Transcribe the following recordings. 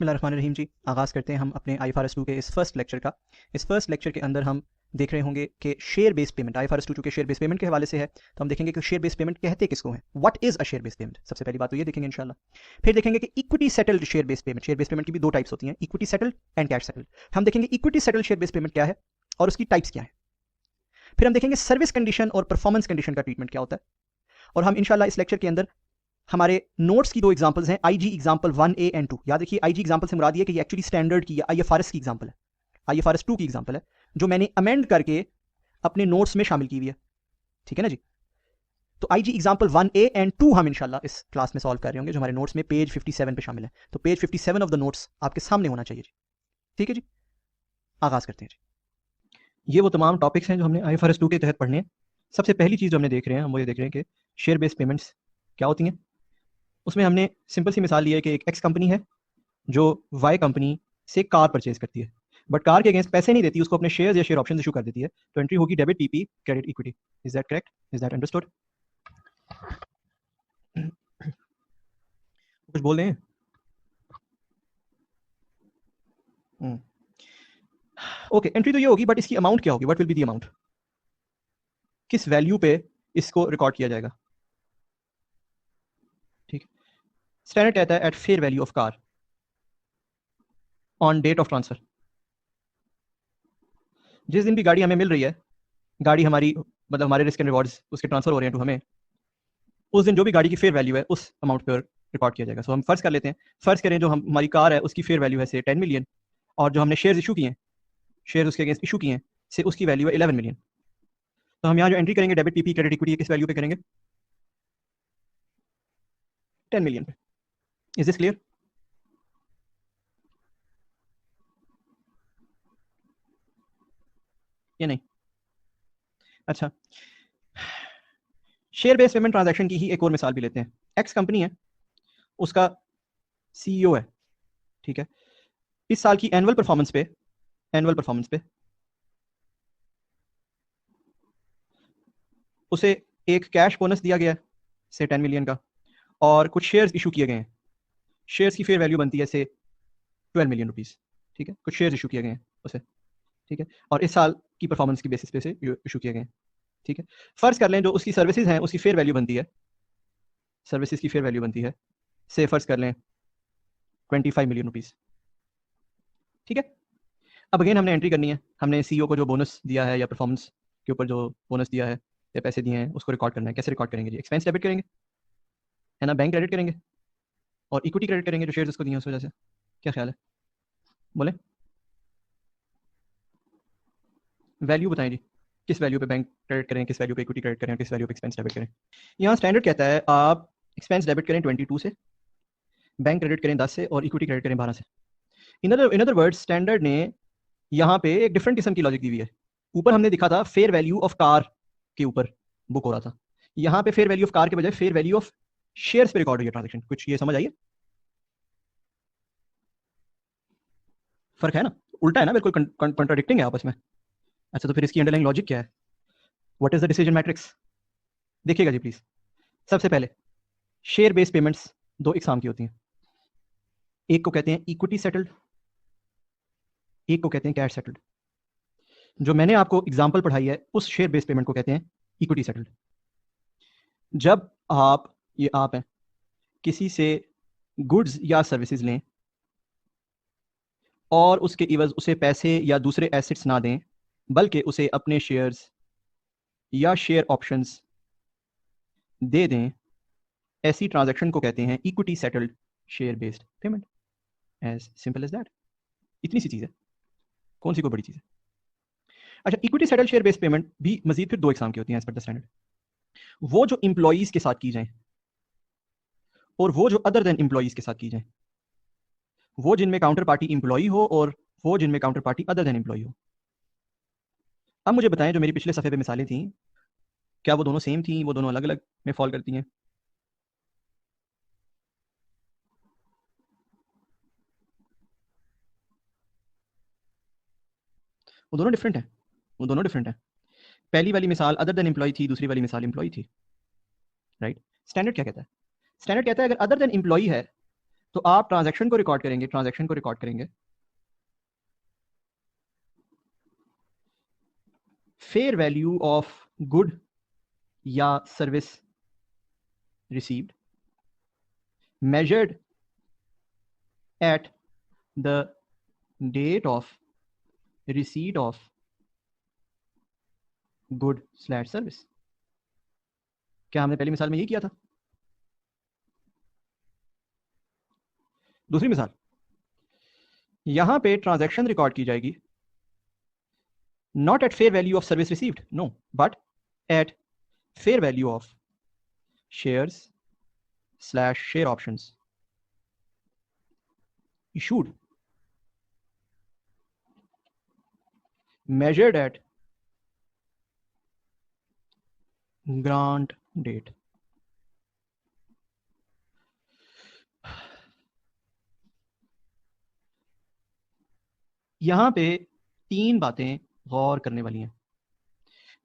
बिस्मिल्लाहिर्रहमानिर्रहीम जी, आगाज़ करते हैं हम अपने IFRS 2 के इस फर्स्ट लेक्चर का। इस फर्स्ट लेक्चर के अंदर हम देख रहे होंगे कि शेयर बेस्ड पेमेंट, IFRS 2 चूँकि शेयर बेस्ड पेमेंट के हवाले से है, तो हम देखेंगे कि शेयर बेस्ड पेमेंट कहते किसको हैं, what is a share based payment. सबसे पहली बात तो ये देखेंगे इंशाल्लाह। फिर देखेंगे कि equity settled share based payment, share based payment की भी दो टाइप्स होती हैं, equity settled and cash settled. हम देखेंगे equity settled share based payment क्या है और उसकी टाइप्स क्या है। फिर हम देखेंगे सर्विस कंडीशन और परफॉर्मेंस कंडीशन का ट्रीटमेंट क्या होता है। और हम इंशाल्लाह इस लेक्चर के अंदर हमारे नोट्स की दो एग्जांपल्स हैं, IG एग्जांपल 1A एंड 2। याद रखिए IG एग्जांपल से मुराद ये कि ये एक्चुअली स्टैंडर्ड की IFRS की एग्जांपल है, IFRS 2 की एग्जांपल है जो मैंने अमेंड करके अपने नोट्स में शामिल की हुई है। ठीक है ना जी। तो IG एग्जांपल 1A एंड 2 हम इंशाल्लाह इस क्लास में सॉल्व कर रहे होंगे, जो हमारे नोट्स में पेज 57 पे शामिल है। तो पेज 57 ऑफ द नोट्स आपके सामने होना चाहिए जी। ठीक है जी, आगाज करते हैं जी। ये वो तमाम टॉपिक्स हैं जो हमने IFRS 2 के तहत पढ़ने हैं। सबसे पहली चीज़ जो हमने देख रहे हैं, हम वो ये देख रहे हैं कि शेयर बेस्ड पेमेंट्स क्या होती हैं। उसमें हमने सिंपल सी मिसाल ली है कि एक एक्स कंपनी है जो वाई कंपनी से कार परचेज करती है, बट कार के अगेंस्ट पैसे नहीं देती, उसको अपने शेयर्स या शेयर ऑप्शन इशू कर देती है। तो एंट्री होगी debit PP credit equity. Is that correct? Is that understood? कुछ बोल रहे हैं? ओके, एंट्री तो ये होगी, बट इसकी अमाउंट क्या होगी? What will be the amount? किस वैल्यू पे इसको रिकॉर्ड किया जाएगा? ठीक, स्टैंडर्ड कहता है at fair value of car on date of transfer. जिस दिन भी गाड़ी हमें मिल रही है, गाड़ी हमारी मतलब हमारे रिस्क एंड रिवॉर्ड्स उसके ट्रांसफर हो रहे हैं टू हमें, उस दिन जो भी गाड़ी की फेयर वैल्यू है उस अमाउंट पर रिकॉर्ड किया जाएगा। सो हम फर्ज कर लेते हैं, फर्ज करें जो हमारी कार है उसकी फेयर वैल्यू है से 10 मिलियन, और जो हमने शेयर्स इशू किए हैं, शेयर उसके अगेंस्ट इशू किए हैं, से उसकी वैल्यू है 11 मिलियन। तो हम यहाँ जो एंट्री करेंगे डेबिट PP क्रेडिट इक्विटी किस वैल्यू पे करेंगे? 10 मिलियन पे। Is this clear? या नहीं? अच्छा, शेयर बेस्ड पेमेंट ट्रांजैक्शन की ही एक और मिसाल भी लेते हैं। एक्स कंपनी है, उसका CEO है, ठीक है। इस साल की एनुअल परफॉर्मेंस पे उसे एक कैश बोनस दिया गया है से 10 मिलियन का, और कुछ शेयर्स इशू किए गए हैं। शेयर्स की फेयर वैल्यू बनती है से 12 मिलियन रुपीस, ठीक है। कुछ शेयर्स इशू किए गए हैं उसे, ठीक है, और इस साल की परफॉर्मेंस की बेसिस पे से इशू किए गए हैं, ठीक है। फर्ज कर लें जो उसकी सर्विसेज हैं उसकी फेयर वैल्यू बनती है, सर्विसेज की फेयर वैल्यू बनती है से फर्ज कर लें 25 मिलियन रुपीस, ठीक है। अब अगेन हमने एंट्री करनी है, हमने CEO को जो बोनस दिया है या परफॉर्मेंस के ऊपर जो बोनस दिया है या पैसे दिए हैं उसको रिकॉर्ड करना है। कैसे रिकॉर्ड करेंगे जी? एक्सपेंस डेबिट करेंगे, है ना, बैंक क्रेडिट करेंगे, और इक्विटी क्रेडिट करेंगे जो शेयर्स उसको दिए उस वजह से। क्या ख्याल है, बोले? वैल्यू बताएं जी, किस वैल्यू पे बैंक क्रेडिट करें, किस वैल्यू पे इक्विटी क्रेडिट करें, किस वैल्यू पे एक्सपेंस डेबिट करें। यहाँ स्टैंडर्ड कहता है आप एक्सपेंस डेबिट करें 22 से, बैंक क्रेडिट करें 10 से, और इक्विटी क्रेडिट करें 12 से। इन अदर वर्ड स्टैंडर्ड ने यहाँ पे एक डिफरेंट किस्म की लॉजिक दी हुई है। ऊपर हमने दिखा था फेयर वैल्यू ऑफ कार के ऊपर बुक हो रहा था, यहाँ पे फेयर वैल्यू ऑफ कार के बजाय फेयर वैल्यू ऑफ शेयर्स पे रिकॉर्ड हुई है ट्रांजेक्शन। कुछ ये समझ आइए, फर्क है ना, उल्टा है ना, बिल्कुल कॉन्ट्राडिक्टिंग है आपस में। अच्छा, तो फिर इसकी अंडरलाइंग लॉजिक क्या है? What is the decision matrix? देखिएगा जी प्लीज। सबसे पहले शेयर बेस्ड पेमेंट्स दो इकसाम की होती हैं, एक को कहते हैं इक्विटी सेटल्ड, एक को कहते हैं कैश सेटल्ड। जो मैंने आपको एग्जांपल पढ़ाई है उस शेयर बेस्ड पेमेंट को कहते हैं इक्विटी सेटल्ड। जब आप, ये आप हैं, किसी से गुड्स या सर्विसेज लें और उसके इवज उसे पैसे या दूसरे एसेट्स ना दें, बल्कि उसे अपने शेयर्स या शेयर ऑप्शंस दे दें, ऐसी ट्रांजैक्शन को कहते हैं equity settled share based payment. As simple as that. इतनी सी चीज़ है, कौन सी कोई बड़ी चीज़ है? अच्छा, equity settled share based payment भी मजीद फिर दो एग्जाम की होती हैं एज पर द स्टैंडर्ड। वो जो इंप्लॉइज के साथ की जाए और वो जो अदर देन इंप्लॉइज के साथ की जाए, वो जिनमें काउंटर पार्टी इंप्लॉई हो और वो जिनमें counter party other than employee हो। अब मुझे बताएं, जो मेरी पिछले सफ़े पे मिसालें थी, क्या वो दोनों सेम थी, वो दोनों अलग अलग में फॉल करती हैं? वो दोनों डिफरेंट है, वो दोनों डिफरेंट है। पहली वाली मिसाल अदर देन इंप्लॉई थी, दूसरी वाली मिसाल इंप्लॉई थी, राइट। स्टैंडर्ड क्या कहता है? स्टैंडर्ड कहता है अगर अदर देन इंप्लॉई है तो आप ट्रांजैक्शन को रिकॉर्ड करेंगे, ट्रांजैक्शन को रिकॉर्ड करेंगे फेयर वैल्यू ऑफ गुड या service received measured at the date of receipt of good/service। क्या हमने पहली मिसाल में यही किया था? दूसरी मिसाल, यहां पे ट्रांजैक्शन रिकॉर्ड की जाएगी not at fair value of service received, no, but at fair value of shares/share options issued measured at grant date। यहां पे तीन बातें गौर करने वाली हैं।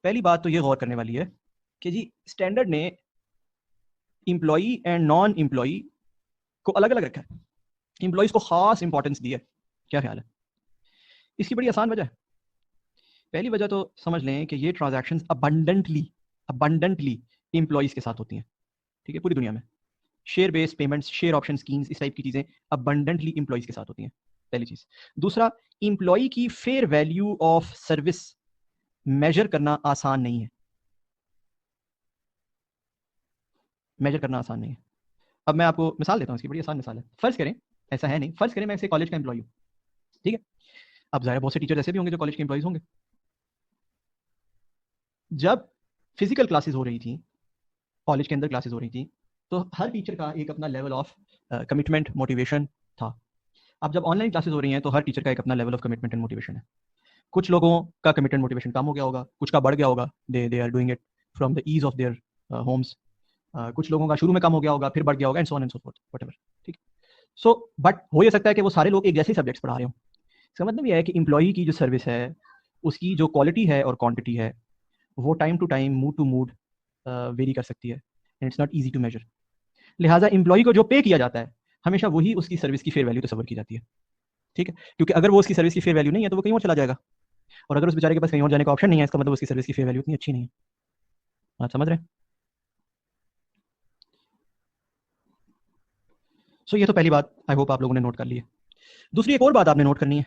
पहली बात तो ये गौर करने वाली है कि जी स्टैंडर्ड ने इंप्लॉई एंड नॉन इंप्लॉई को अलग अलग रखा है, इंप्लॉइज को खास इंपॉर्टेंस दी है। क्या ख्याल है? इसकी बड़ी आसान वजह है। पहली वजह तो समझ लें कि ये ट्रांजैक्शंस अबंडेंटली इंप्लॉइज के साथ होती हैं, ठीक है, पूरी दुनिया में share based payments, share option schemes, इस टाइप की चीजें अबंडेंटली इंप्लॉइज के साथ होती हैं, पहली चीज। दूसरा, इंप्लॉई की fair value of service measure करना आसान नहीं है, मेजर करना आसान नहीं है। अब मैं आपको मिसाल देता हूँ, इसकी बड़ी आसान मिसाल है। फर्ज करें, ऐसा है नहीं, फर्ज करें मैं ऐसे कॉलेज का एम्प्लॉय हूँ, ठीक है। अब जाहिर बहुत से टीचर ऐसे भी होंगे जो कॉलेज के एम्प्लॉइज होंगे। जब फिजिकल क्लासेस हो रही थी, कॉलेज के अंदर क्लासेस हो रही थी, तो हर टीचर का एक अपना लेवल ऑफ कमिटमेंट मोटिवेशन था। अब जब ऑनलाइन क्लासेस हो रही हैं तो हर टीचर का एक अपना level of commitment and motivation है। कुछ लोगों का कमिटमेंट मोटिवेशन कम हो गया होगा, कुछ का बढ़ गया होगा, they are doing it from the ease of their homes. कुछ लोगों का शुरू में कम हो गया होगा, फिर बढ़ गया होगा, and so on and so forth, whatever, ठीक। सो बट हो ये सकता है कि वो सारे लोग एक जैसे ही सब्जेक्ट्स पढ़ा रहे हो। इसका मतलब ये है कि एम्प्लॉई की जो सर्विस है उसकी जो क्वालिटी है और क्वांटिटी है वो time to time, mood to mood vary कर सकती है, and it's not easy to measure. लिहाजा एम्प्लॉई को जो पे किया जाता है हमेशा वही उसकी सर्विस की फेयर वैल्यू तस्वर की जाती है, ठीक है। क्योंकि अगर वो उसकी सर्विस की फेयर वैल्यू नहीं है तो वो कहीं और चला जाएगा, और अगर उस बेचारे के पास कहीं और जाने का ऑप्शन नहीं है, इसका मतलब उसकी सर्विस की फेयर वैल्यू उतनी अच्छी नहीं है। आप समझ रहे हैं? सो ये तो पहली बात आई होप आप लोगों ने नोट कर ली है। दूसरी एक और बात आपने नोट करनी है,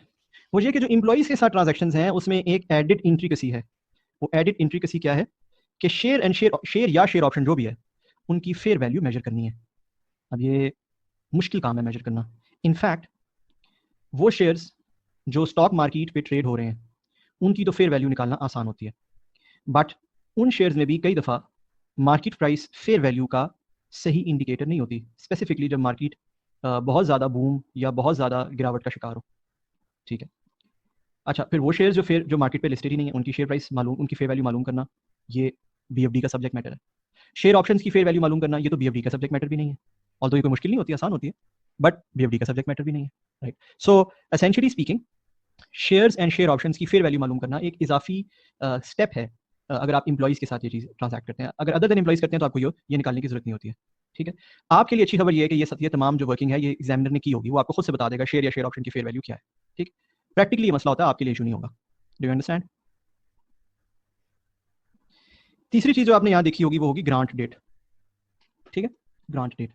वो ये कि जो एम्प्लॉइज के साथ ट्रांजैक्शंस हैं उसमें एक एडिड इंट्रिकसी है। वो एडिड इंट्रिकसी क्या है कि शेयर या शेयर ऑप्शन जो भी है उनकी फेयर वैल्यू मेजर करनी है। अब ये मुश्किल काम है मेजर करना। इनफैक्ट वो शेयर्स जो स्टॉक मार्केट पे ट्रेड हो रहे हैं उनकी तो फेयर वैल्यू निकालना आसान होती है, बट उन शेयर्स में भी कई दफ़ा मार्केट प्राइस फेयर वैल्यू का सही इंडिकेटर नहीं होती, स्पेसिफिकली जब मार्केट बहुत ज़्यादा बूम या बहुत ज़्यादा गिरावट का शिकार हो, ठीक है। अच्छा, फिर वो शेयर्स जो मार्केट पे लिस्टेड ही नहीं है उनकी शेयर प्राइस मालूम, उनकी फेयर वैल्यू मालूम करना ये बीएफडी का सब्जेक्ट मैटर है। शेयर ऑप्शंस की फेयर वैल्यू मालूम करना ये तो बीएफडी का सब्जेक्ट मैटर भी नहीं है, ऑल्दो ये कोई मुश्किल नहीं होती, आसान होती है, बट बीएफडी का सब्जेक्ट मैटर भी नहीं है, right. So essentially speaking shares and share options की फेयर वैल्यू मालूम करना एक इजाफी स्टेप है अगर आप एम्प्लॉइज के साथ ये चीज़ ट्रांसैक्ट करते हैं। अगर अदर देन एम्प्लॉइज करते हैं तो आपको ये निकालने की जरूरत नहीं होती है, ठीक है। आपके लिए अच्छी खबर ये है कि ये तमाम जो वर्किंग है ये एग्जामिनर ने की होगी, वो आपको खुद से बता देगा शेयर या शेयर ऑप्शन की फेयर वैल्यू क्या है, ठीक। प्रैक्टिकली ये मसला होता है, आपके लिए इशू नहीं होगा। Do you understand? तीसरी चीज जो आपने यहाँ देखी होगी वो होगी ग्रांट डेट, ठीक है। ग्रांट डेट,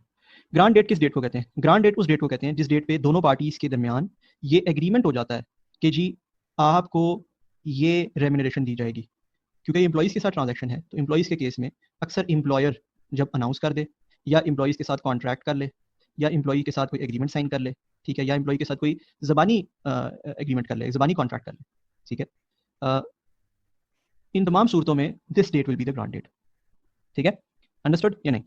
ग्रांट डेट किस डेट को कहते हैं? ग्रांट डेट उस डेट को कहते हैं जिस डेट पे दोनों पार्टीज के दरमियान ये एग्रीमेंट हो जाता है कि जी आपको ये रेम्यूनरेशन दी जाएगी। क्योंकि एम्प्लॉइज के साथ ट्रांजैक्शन है तो एम्प्लॉइज के केस में अक्सर एम्प्लॉयर जब अनाउंस कर दे या एम्प्लॉइज के साथ कॉन्ट्रैक्ट कर ले या एम्प्लॉई के साथ कोई एग्रीमेंट साइन कर ले, ठीक है, या एम्प्लॉई के साथ कोई ज़बानी एग्रीमेंट कर ले, ज़बानी कॉन्ट्रैक्ट कर ले, ठीक है, इन तमाम सूरतों में this date will be the grant date, ठीक है। अंडरस्टूड या नहीं?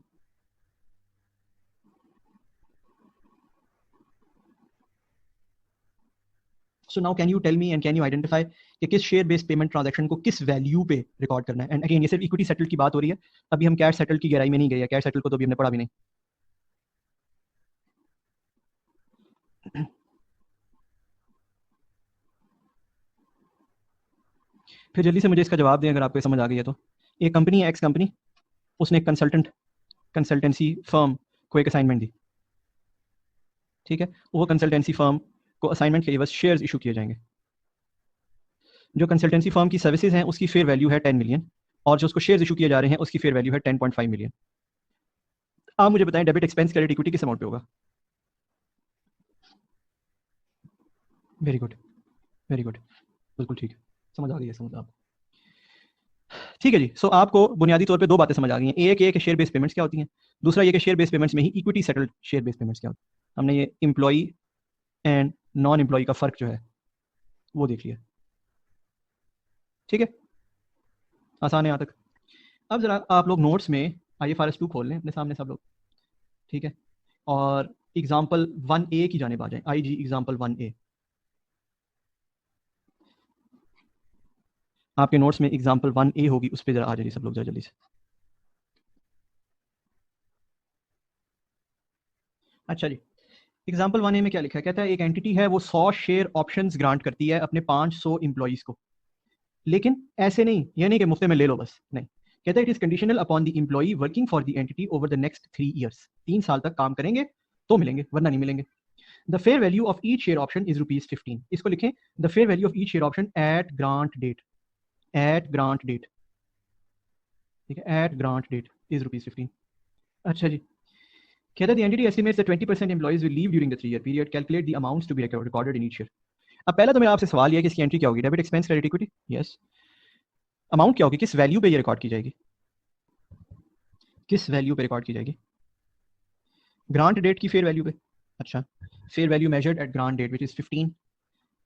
So now can you tell me and can you identify कि किस शेयर बेस्ड पेमेंट ट्रांजैक्शन को किस वैल्यू पे रिकॉर्ड करना है? एंड अगेन ये सिर्फ इक्विटी सेटल की बात हो रही है, अभी हम कैश सेटल की गहराई में नहीं गए, कैश सेटल को तो अभी हमने पढ़ा भी नहीं। फिर जल्दी से मुझे इसका जवाब दें अगर आपको समझ आ गई है तो। एक कंपनी है, एक्स कंपनी, उसने एक कंसल्टेंसी फर्म को एक असाइनमेंट दी, ठीक है, वो कंसल्टेंसी फर्म को असाइनमेंट के एवज शेयर्स इशू किए जाएंगे। जो कंसल्टेंसी फर्म की सर्विसेज हैं उसकी फेयर वैल्यू है 10 मिलियन और जो उसको शेयर्स इशू किए जा रहे हैं उसकी फेयर वैल्यू है 10.5 मिलियन। आप मुझे बताएं डेबिट एक्सपेंस क्रेडिट इक्विटी किस अमाउंट पे होगा? वेरी गुड, वेरी गुड, बिल्कुल ठीक है, समझ आ गई है, समझ आप। ठीक है जी। सो आपको बुनियादी तौर पे दो बातें समझ आ गई हैं। एक ये कि शेयर बेस्ड पेमेंट्स क्या होती हैं, दूसरा ये कि शेयर बेस्ड पेमेंट्स में ही equity settled share based payments क्या होती हैं। हमने ये एम्प्लॉई एंड नॉन एम्प्लॉई का फर्क जो है वो देख लिया। ठीक है, आसान है यहाँ तक। अब जरा आप लोग नोट्स में IFRS 2 खोल लें अपने सामने सब लोग, ठीक है, और एग्जाम्पल 1A की जानिब आ जाए। IG एग्जाम्पल 1A आपके नोट्स में एग्जाम्पल 1A होगी, उस पर जरा आ जाइए सब लोग जरा जल्दी से। अच्छा जी, एग्जाम्पल 1A में क्या लिखा है? कहता है एक एंटिटी है वो 100 शेयर ऑप्शंस ग्रांट करती है अपने 500 एम्प्लॉइज को, लेकिन ऐसे नहीं, ये नहीं कि मुफ्त में ले लो बस, नहीं। कहता है it is conditional upon the employee working for the entity over the next 3 years. 3 साल तक काम करेंगे तो मिलेंगे, वरना नहीं मिलेंगे। The fair value of each share option is ₹15। इसको लिखें, the fair value of each share option at grant date, at grant date, ठीक है, एट ग्रांट डेट इज ₹15। अच्छा जी, कहता है the entity estimates that 20% employees will leave during the 3 year period, calculate the amounts to be recorded in each share. अब पहला तो मेरा आपसे सवाल ये है कि इसकी एंट्री क्या होगी? Debit expense credit equity, yes. Amount क्या होगी, किस वैल्यू पे ये रिकॉर्ड की जाएगी? किस वैल्यू पे रिकॉर्ड की जाएगी? ग्रांट डेट की फेयर वैल्यू पे। अच्छा, fair value measured at grant date which is 15।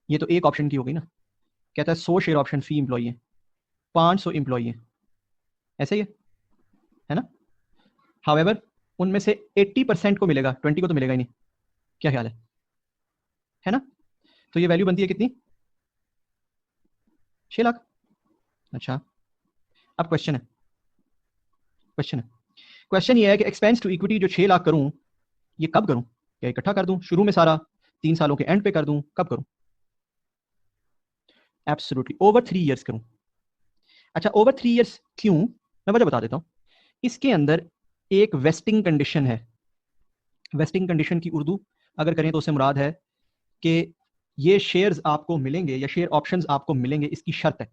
ये तो एक ऑप्शन की होगी ना। कहता है 100 शेयर ऑप्शन फी एम्प्लॉई है, 500 एम्प्लॉई है, ऐसे ही है ना। हाउएवर उनमें से 80% को मिलेगा, 20 को तो मिलेगा ही नहीं। क्या ख्याल है ना? तो ये वैल्यू बनती है कितनी? 6 लाख। अच्छा, अब क्वेश्चन ये है कि एक्सपेंस टू इक्विटी जो 6 लाख करूं, ये कब करूं? क्या इकट्ठा कर दूं शुरू में सारा, 3 सालों के एंड पे कर दूं, कब करूं? एब्सोल्युटली ओवर 3 इयर्स करूं। अच्छा, ओवर 3 इयर्स क्यों? मैं वजह बता देता हूं। इसके अंदर एक वेस्टिंग कंडीशन है। वेस्टिंग कंडीशन की उर्दू अगर करें तो उससे मुराद है कि ये शेयर्स आपको मिलेंगे या शेयर ऑप्शंस आपको मिलेंगे, इसकी शर्त है।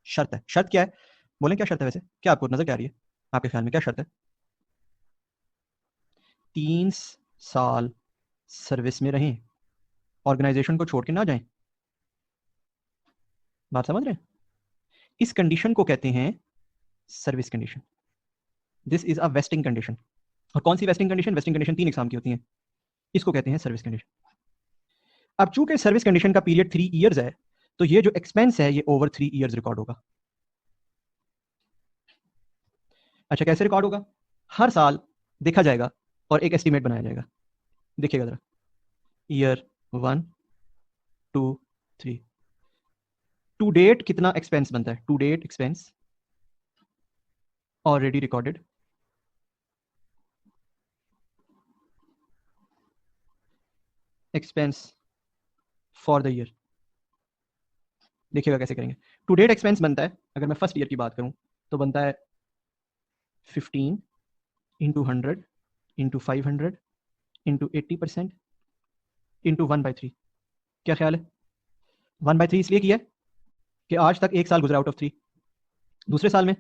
शर्त है, शर्त क्या है? बोलें क्या शर्त है? वैसे क्या आपको नजर क्या आ रही है? आपके ख्याल में क्या शर्त है? 3 साल सर्विस में रहें, ऑर्गेनाइजेशन को छोड़ के ना जाएं। बात समझ रहे हैं? इस कंडीशन को कहते हैं service condition. This is a vesting condition. और कौन सी vesting condition? Vesting condition 3 exam की होती हैं, इसको कहते हैं सर्विस कंडीशन। अब चूंकि सर्विस कंडीशन का पीरियड 3 इयर्स है, तो ये जो एक्सपेंस है ये ओवर 3 इयर्स रिकॉर्ड होगा। अच्छा, कैसे रिकॉर्ड होगा? हर साल देखा जाएगा और एक एस्टीमेट बनाया जाएगा। देखिएगा जरा, ईयर 1 2 3, टू डेट कितना एक्सपेंस बनता है? To date expense already recorded, expense for the year. देखिएगा कैसे करेंगे। टू डेट एक्सपेंस बनता है, अगर मैं फर्स्ट ईयर की बात करूं तो बनता है 15 इंटू 100 इंटू 500 इंटू 80% इंटू 1/3। क्या ख्याल है? 1/3 इसलिए किया है कि आज तक एक साल गुजरा आउट ऑफ 3। दूसरे साल में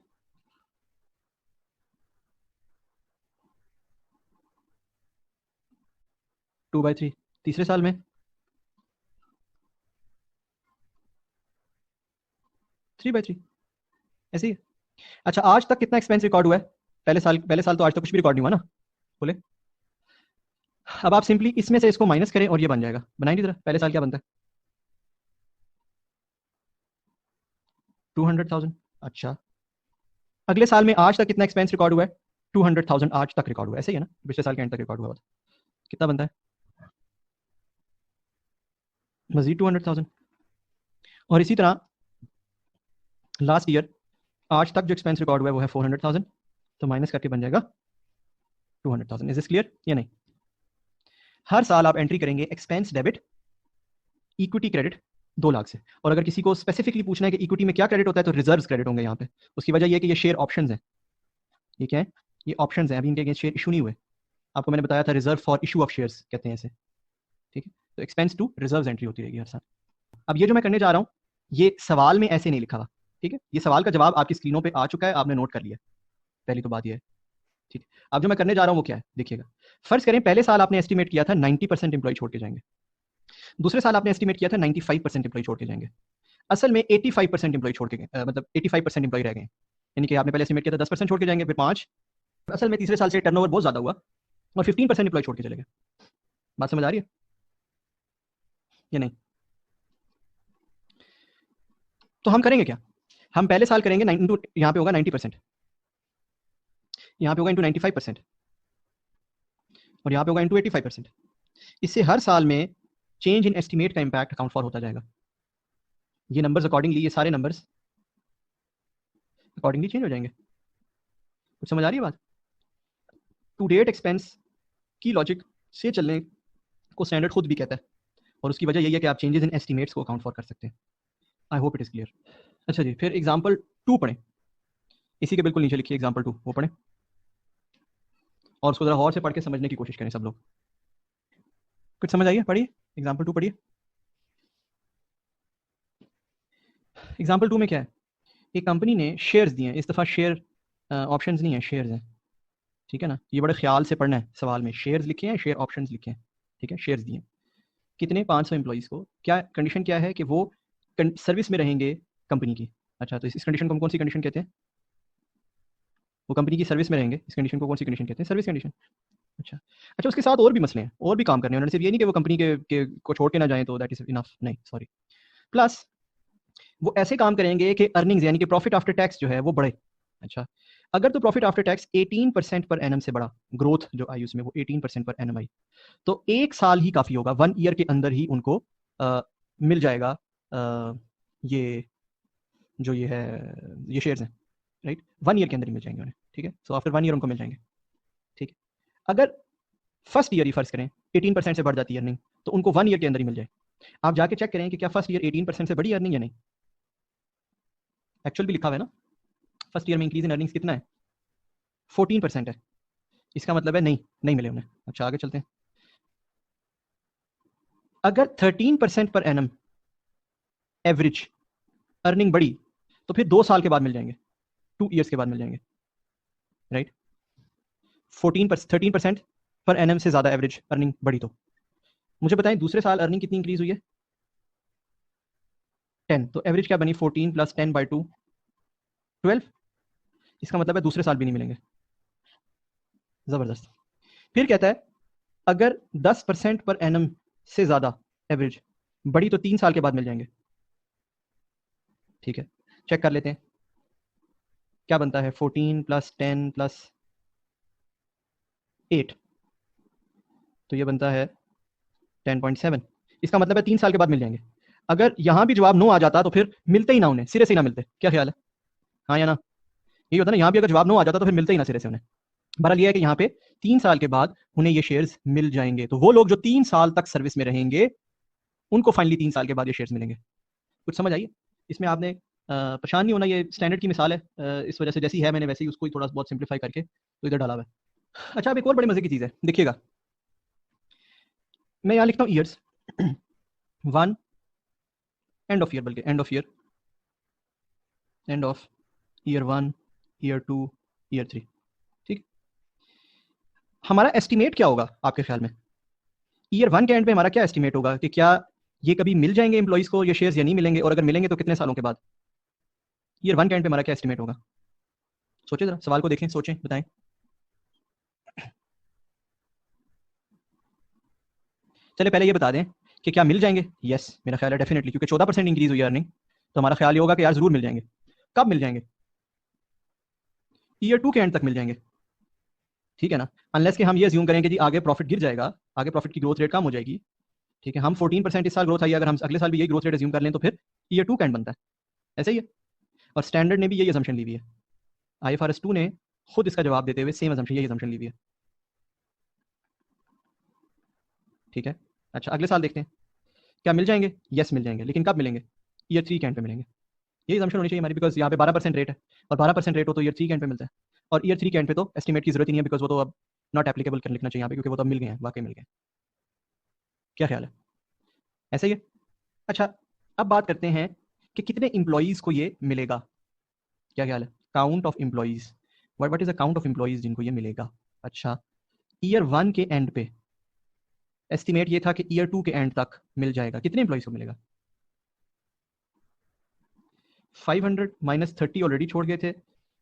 2/3, तीसरे साल में 3/3, ऐसे ही। अच्छा, आज तक कितना एक्सपेंस रिकॉर्ड हुआ है? पहले साल तो आज तक कुछ भी रिकॉर्ड नहीं हुआ ना, बोले। अब आप सिंपली इसमें से इसको माइनस करें और ये बन जाएगा। बनाएंगे जरा, पहले साल क्या बनता है? 200,000। अच्छा, अगले साल में आज तक कितना एक्सपेंस रिकॉर्ड हुआ है? 200,000 आज तक रिकॉर्ड हुआ है, ऐसे ही है ना, पिछले साल के एंड तक रिकॉर्ड हुआ था। कितना बनता है? मजीद 200,000। और इसी तरह लास्ट ईयर आज तक जो एक्सपेंस रिकॉर्ड हुआ है वो है 400,000, तो माइनस करके बन जाएगा 200,000। इज दिस क्लियर या नहीं? हर साल आप एंट्री करेंगे expense debit equity credit 2 lakh से। और अगर किसी को स्पेसिफिकली पूछना है कि इक्विटी में क्या क्रेडिट होता है, तो रिजर्व्स क्रेडिट होंगे यहाँ पे। उसकी वजह यह है कि ये शेयर ऑप्शंस हैं। ये क्या है? ये ऑप्शंस हैं, अभी इनके अगेंस्ट शेयर इशू नहीं हुए। आपको मैंने बताया था reserve for issue of shares कहते हैं इसे। ठीक है, तो एक्सपेंस टू रिजर्व एंट्री होती रहेगी हर साल। अब ये जो मैं करने जा रहा हूँ ये सवाल में ऐसे नहीं लिखा हुआ, ठीक है, ये सवाल का जवाब आपकी स्क्रीनों पे आ चुका है, आपने नोट कर लिया, पहली तो बात ये है। ठीक है, अब जो मैं करने जा रहा हूँ वो क्या है देखिएगा। फर्ज करें पहले साल आपने एस्टिमेट किया था 90% एम्प्लॉय छोड़ के जाएंगे, दूसरे साल आपने एस्टिमेट किया था 95% एम्प्लॉय छोड़ के जाएंगे, असल में 85% एम्प्लॉय छोड़ के गए, मतलब 85% एम्प्लॉय रह गए, यानी कि आपने पहले एस्टिमेट किया था 10% छोड़ के जाएंगे, फिर 5, असल में तीसरे साल से टर्नओवर बहुत ज्यादा हुआ और 15% एम्प्लॉय छोड़ के चले गए। बात समझ आ रही है या नहीं? तो हम करेंगे क्या, हम पहले साल करेंगे यहाँ पे होगा 90%, यहाँ पे होगा इंटू 95% और यहाँ पे होगा इंटू 85%। इससे हर साल में चेंज इन एस्टिमेट का इंपैक्ट अकाउंट फॉर होता जाएगा। ये नंबर्स अकॉर्डिंगली, ये सारे नंबर्स अकॉर्डिंगली चेंज हो जाएंगे। कुछ समझ आ रही है बात? टू डेट एक्सपेंस की लॉजिक से चलने को स्टैंडर्ड खुद भी कहता है और उसकी वजह यही है कि आप चेंजेस इन एस्टिमेट्स को अकाउंट फॉर कर सकते हैं। I hope it is clear. अच्छा जी, फिर एग्जाम्पल 2 पढ़ें, इसी के बिल्कुल नीचे लिखिए एग्जाम्पल 2, वो पढ़ें और उसको जरा गौर से पढ़ के समझने की कोशिश करें सब लोग। कुछ समझ आइए, पढ़िए एग्जाम्पल 2 पढ़िए। एग्जाम्पल 2 में क्या है, एक कंपनी ने शेयर्स दिए हैं, इस दफ़ा शेयर ऑप्शंस नहीं है, शेयर्स हैं, ठीक है ना, ये बड़े ख्याल से पढ़ना है, सवाल में शेयर्स लिखे हैं, शेयर ऑप्शंस लिखे हैं, ठीक है, शेयर्स दिए कितने 500 एम्प्लॉइज़ को, क्या कंडीशन क्या है कि वो सर्विस में रहेंगे कंपनी की। अच्छा, तो इस कंडीशन को हम कौन सी कंडीशन कहते हैं, वो कंपनी की सर्विस में रहेंगे, इस कंडीशन को कौन सी कंडीशन कहते हैं, सर्विस कंडीशन। अच्छा अच्छा, उसके साथ और भी मसले हैं, और भी काम करने हैं उन्होंने, सिर्फ ये नहीं कि वो कंपनी के को छोड़ के ना जाएं तो दैट इज इनफ, नहीं सॉरी, प्लस वो ऐसे काम करेंगे कि अर्निंग्स यानी कि प्रॉफिट आफ्टर टैक्स जो है वो बढ़े। अच्छा, अगर तो profit after tax 18% per annum से बढ़ा, ग्रोथ जो आई उसमें वो 18% पर एनम आई, तो एक साल ही काफ़ी होगा, 1 ईयर के अंदर ही उनको मिल जाएगा ये जो ये है, ये शेयर्स हैं, राइट, 1 ईयर के अंदर ही मिल जाएंगे उन्हें, ठीक है, सो आफ्टर 1 ईयर उनको मिल जाएंगे, ठीक है। अगर फर्स्ट ईयर ही फर्ज करें 18% से बढ़ जाती है अर्निंग, तो उनको 1 ईयर के अंदर ही मिल जाए। आप जाके चेक करें कि क्या फर्स्ट ईयर 18% से बड़ी अर्निंग या नहीं, एक्चुअल भी लिखा हुआ है ना, फर्स्ट ईयर में इंक्रीज इन अर्निंग्स कितना है, 14% है, इसका मतलब है नहीं नहीं मिले उन्हें। अच्छा आगे चलते हैं, अगर 13% पर एनम एवरेज अर्निंग बढ़ी तो फिर 2 साल के बाद मिल जाएंगे, 2 ईयर्स के बाद मिल जाएंगे, राइट। 13% पर एनम से ज्यादा एवरेज अर्निंग बढ़ी तो मुझे बताएं दूसरे साल अर्निंग कितनी इंक्रीज हुई है, 10, तो एवरेज क्या बनी, 14 प्लस 10 बाई 2 12, इसका मतलब है दूसरे साल भी नहीं मिलेंगे। जबरदस्त। फिर कहता है अगर 10% पर एनम से ज्यादा एवरेज बढ़ी तो 3 साल के बाद मिल जाएंगे, ठीक है, चेक कर लेते हैं क्या बनता है, 14 प्लस 10 प्लस 8, तो ये बनता है 10.7, इसका मतलब है 3 साल के बाद मिल जाएंगे। अगर यहां भी जवाब नो आ जाता तो फिर मिलते ही ना उन्हें, सिरे से ही ना मिलते, क्या ख्याल है, हाँ या ना, यही होता ना, यहाँ भी अगर जवाब नो आ जाता तो फिर मिलते ही ना सिरे से उन्हें। बहरहाल ये है कि यहाँ पे 3 साल के बाद उन्हें ये शेयर्स मिल जाएंगे, तो वो लोग जो 3 साल तक सर्विस में रहेंगे उनको फाइनली 3 साल के बाद ये शेयर्स मिलेंगे। कुछ समझ आइए, इसमें आपने परेशान नहीं होना, ये स्टैंडर्ड की मिसाल है, इस वजह से जैसी है मैंने वैसे ही उसको ही थोड़ा बहुत सिंप्लीफाई करके तो इधर डाला हुआ है। अच्छा, अब एक और बड़ी मजे की चीज़ है, देखिएगा मैं यहाँ लिखता हूँ ईयर्स 1 एंड ऑफ ईयर, बल्कि end of year, end of year 1, year 2, year 3, ठीक। हमारा एस्टिमेट क्या होगा आपके ख्याल में, ईयर 1 के एंड पे हमारा क्या एस्टिमेट होगा कि क्या ये कभी मिल जाएंगे एम्प्लॉइज को ये शेयर्स या नहीं मिलेंगे, और अगर मिलेंगे तो कितने सालों के बाद, ईयर 1 के एंड पे हमारा क्या एस्टिमेट होगा, सोचें जरा, सवाल को देखें, सोचें, बताएं। चले पहले ये बता दें कि क्या मिल जाएंगे, यस मेरा ख्याल है डेफिनेटली, क्योंकि 14% इंक्रीज हुई अर्निंग, तो हमारा ख्याल ये होगा कि यार जरूर मिल जाएंगे। कब मिल जाएंगे, ईयर 2 के एंड तक मिल जाएंगे, ठीक है ना, अनलेस कि हम ये अज्यूम करें कि जी आगे प्रॉफिट गिर जाएगा, आगे प्रॉफिट की ग्रोथ रेट कम हो जाएगी, ठीक है, हम 14% इस साल ग्रोथ आई, अगर हम अगले साल भी यही ग्रोथ रेट अज्यूम कर लें तो फिर ईयर 2 का एंड बनता है, ऐसे ही है। और स्टैंडर्ड ने भी यही असम्पशन ली हुई है, IFRS 2 ने खुद इसका जवाब देते हुए सेम असम्पशन, यही असम्पशन ली हुई है, ठीक है। अच्छा अगले साल देखते हैं, क्या मिल जाएंगे, यस मिल जाएंगे, लेकिन कब मिलेंगे, ईयर 3 के एंड पे मिलेंगे, यही असम्पशन होनी चाहिए हमारी, बिकॉज यहाँ पे 12% रेट है, और 12% रेट हो तो ईयर 3 के एंड पे मिलता है, और ईयर 3 के एंड पे तो एस्टिमेट की जरूरत ही नहीं है, बिकॉज वो तो अब नॉट एप्लीकेबल कर लिखना चाहिए यहाँ पे, क्योंकि वो तो अब मिल गए हैं, वाकई मिल गए। क्या ख्याल है? ऐसा ही है? अच्छा, अब बात करते हैं कि कितने एम्प्लॉयज़ को ये मिलेगा। क्या ख्याल है? Count of employees, what is the count of employees जिनको ये मिलेगा। अच्छा, ईयर 1 के एंड पे एस्टिमेट ये था कि ईयर 2 के एंड तक मिल जाएगा। कितने एम्प्लॉयज़ को मिलेगा? 500 माइनस 30 ऑलरेडी छोड़ गए थे,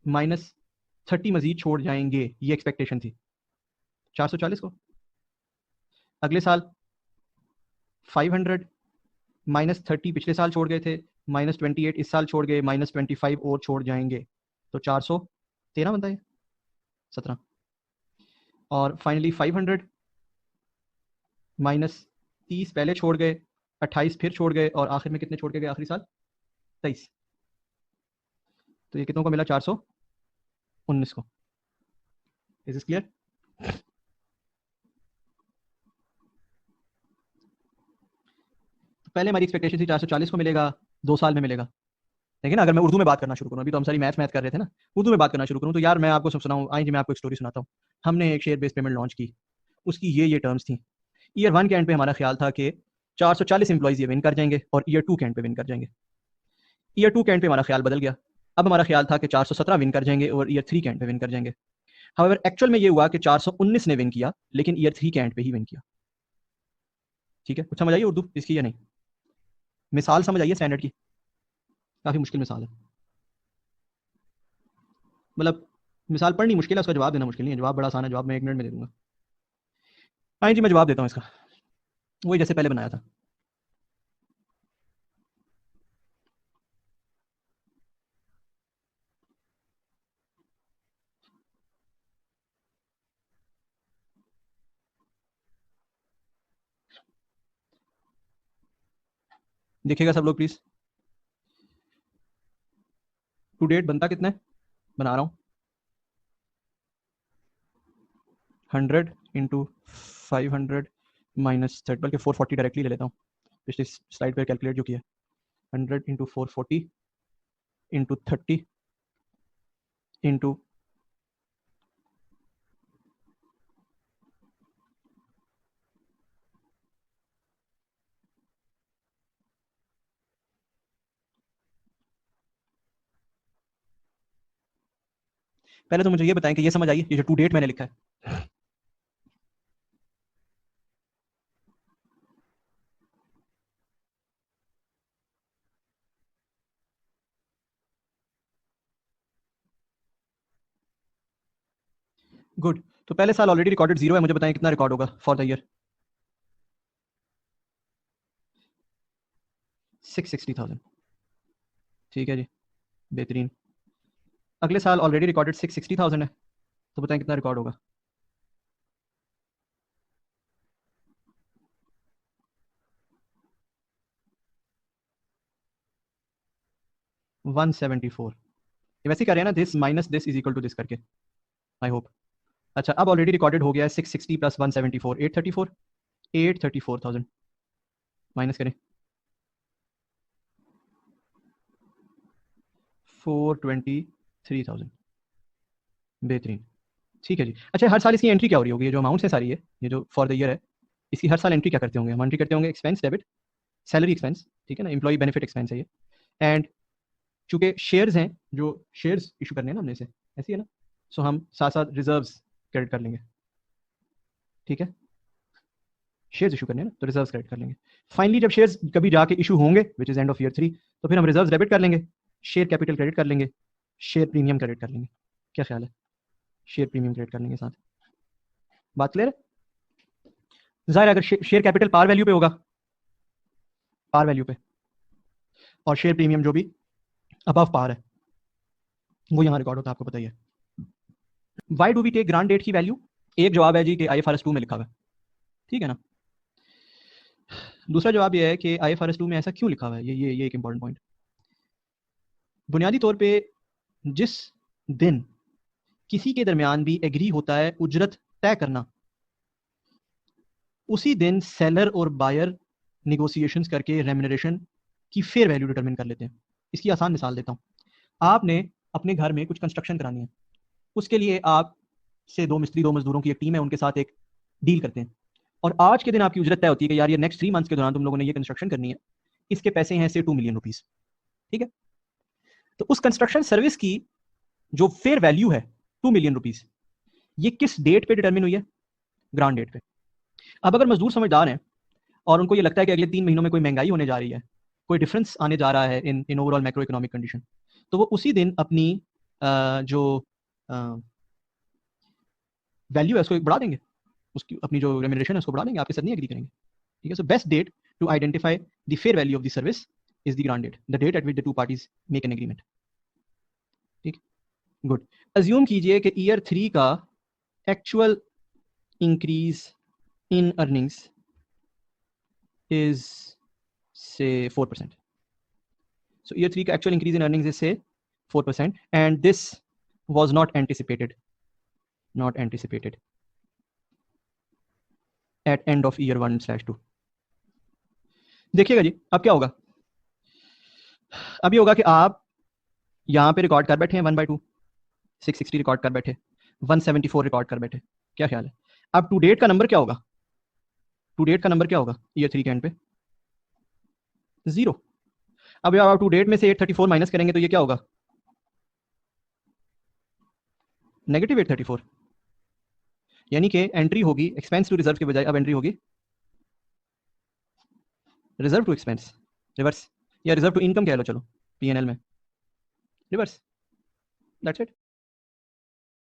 माइनस 30 मजीद छोड़ जाएंगे, ये एक्सपेक्टेशन थी 440 को। अगले साल 500 माइनस 30 पिछले साल छोड़ गए थे, माइनस 28 इस साल छोड़ गए, माइनस 25 और छोड़ जाएंगे, तो 413 बनता है, 17। और फाइनली 500 माइनस 30 पहले छोड़ गए, 28 फिर छोड़ गए, और आखिर में कितने छोड़ के गए आखिरी साल? 23। तो ये कितनों को मिला? 419 को। Is this clear? तो पहले हमारी एक्सपेक्टेशन थी 440 को मिलेगा, 2 साल में मिलेगा। देखिए ना, अगर मैं उर्दू में बात करना शुरू करूँ, अभी तो हम सारी मैथ कर रहे थे ना, उर्दू में बात करना शुरू करूँ तो यार मैं आपको सब सुनाऊँ। आई जी, मैं आपको एक स्टोरी सुनाता हूँ। हमने एक शेयर बेस्ड पेमेंट लॉन्च की, उसकी ये टर्म्स थी। ईयर 1 के एंड पे हमारा ख्याल था कि 440 एम्प्लॉइज ये विन कर जाएंगे और ईयर 2 के एंड पे विन कर जाएंगे। ईयर 2 के एंड पे हमारा ख्याल बदल गया। अब हमारा ख्याल था कि 417 विन कर जाएंगे और ईयर 3 के एंड पे विन कर जाएंगे। हाउएवर एक्चुअल में ये हुआ कि 419 ने विन किया, लेकिन ईयर 3 के एंड पे ही विन किया। ठीक है, कुछ समझ आइए उर्दू इसकी या नहीं? मिसाल समझ आइए स्टैंडर्ड की, काफ़ी मुश्किल मिसाल है। मतलब मिसाल पढ़नी मुश्किल है, उसका जवाब देना मुश्किल नहीं है। जवाब बड़ा आसान है, जवाब मैं 1 मिनट में दे दूंगा। हाँ जी, मैं जवाब देता हूँ इसका, वही जैसे पहले बनाया था। देखिएगा सब लोग प्लीज। टू डेट बनता कितना है? बना रहा हूँ 100 इंटू 500 माइनस 30, बल्कि 440 डायरेक्टली ले लेता हूँ, पिछली स्लाइड पे कैलकुलेट जो किया। 100 इंटू 440 इंटू 30 इंटू पहले तो मुझे ये बताएं कि ये समझ आइए, ये जो टू डेट मैंने लिखा है। गुड। तो पहले साल ऑलरेडी रिकॉर्डेड 0 है, मुझे बताएं कितना रिकॉर्ड होगा फॉर द ईयर? 660,000। ठीक है जी, बेहतरीन। अगले साल ऑलरेडी रिकॉर्डेड 660,000 है, तो बताएं कितना रिकॉर्ड होगा? 174। ये वैसे ही कर रहे हैं ना, this minus this is equal to this करके, आई होप। अच्छा, अब ऑलरेडी रिकॉर्डेड हो गया है 660 प्लस 174, 834। 834,000 माइनस करें 423,000। बेहतरीन। ठीक है जी। अच्छा, हर साल इसकी एंट्री क्या हो रही होगी? ये जो अमाउंट्स है सारी, ये जो फॉर द ईयर है, इसकी हर साल एंट्री क्या करते होंगे? हम एंट्री करते होंगे एक्सपेंस डेबिट, सैलरी एक्सपेंस, ठीक है ना, एम्प्लॉय बेनिफिट एक्सपेंस है ये। एंड चूंकि शेयर्स हैं, जो शेयर्स इशू करने हैं ना हमने से, ऐसी है ना, सो हम साथ साथ रिजर्व्स क्रेडिट कर लेंगे। ठीक है, शेयर्स इशू करने हैं ना, तो रिजर्व्स क्रेडिट कर लेंगे। फाइनली जब शेयर्स कभी जाके इशू होंगे, which is end of year 3, तो फिर हम रिजर्व्स डेबिट कर लेंगे, शेयर कैपिटल क्रेडिट कर लेंगे, शेयर प्रीमियम क्रेडिट कर लेंगे। क्या ख्याल है? शेयर प्रीमियम क्रेडिट कर लेंगे साथ। बात क्लियर है? जाहिर है, अगर शेयर कैपिटल पार वैल्यू पे होगा, पार वैल्यू पे, और शेयर प्रीमियम जो भी अबव पार है, वो यहाँ रिकॉर्ड होता है, आपको पता ही है। Why do we take grant date की वैल्यू? एक जवाब है जी कि IFRS 2 में लिखा हुआ है, ठीक है ना। दूसरा जवाब ये है कि IFRS 2 में ऐसा क्यों लिखा हुआ है, ये एक इंपॉर्टेंट पॉइंट। बुनियादी तौर पे जिस दिन किसी के दरमियान भी एग्री होता है उजरत तय करना, उसी दिन सेलर और बायर निगोशिएशंस करके रेम्यूनरेशन की फेयर वैल्यू डिटरमिन कर लेते हैं। इसकी आसान मिसाल देता हूँ। आपने अपने घर में कुछ कंस्ट्रक्शन करानी है, उसके लिए आप से 2 मिस्त्री, 2 मजदूरों की एक टीम है, उनके साथ एक डील करते हैं। और आज के दिन आपकी उजरत तय होती है कि यार ये नेक्स्ट 3 मंथ्स के दौरान तुम लोगों ने ये कंस्ट्रक्शन करनी है, इसके पैसे हैं से 2 मिलियन रुपीस, ठीक है। तो उस कंस्ट्रक्शन सर्विस की जो फेयर वैल्यू है 2 मिलियन रुपीस, ये किस डेट पे डिटरमिन हुई है? ग्रांट डेट पे। अब अगर मजदूर समझदार हैं और उनको ये लगता है कि अगले 3 महीनों में कोई महंगाई होने जा रही है, कोई डिफरेंस आने जा रहा है in overall macro economic condition, तो वो उसी दिन अपनी जो वैल्यू है उसको बढ़ा देंगे, उसकी अपनी जो रेम्यूनरेशन है उसको बढ़ा देंगे, आपके साथ नहीं एग्री करेंगे, ठीक है। So best date to identify the fair value of the service is the grant date, the date at which the two parties make an agreement, ठीक, गुड। अज्यूम कीजिए कि ईयर 3 का actual increase in earnings is say 4%. So year 3 actual increase in earnings is say 4%, and this was not anticipated at end of year 1/2. देखिएगा जी, अब क्या होगा? अब ये होगा कि आप यहां पे रिकॉर्ड कर बैठे हैं 1/2, 660 रिकॉर्ड कर बैठे, 174 रिकॉर्ड कर बैठे, क्या ख्याल है? अब टू डेट का नंबर क्या होगा? टू डेट का नंबर क्या होगा ईयर 3 के एंड पे? 0। अब आप टू डेट में से 834 माइनस करेंगे तो ये क्या होगा? नेगेटिव 834, यानी कि एंट्री होगी एक्सपेंस टू रिजर्व के बजाय अब एंट्री होगी रिजर्व टू एक्सपेंस, रिवर्स, या रिजर्व टू इनकम कह लो, चलो पीएनएल में रिवर्स, दैट्स इट।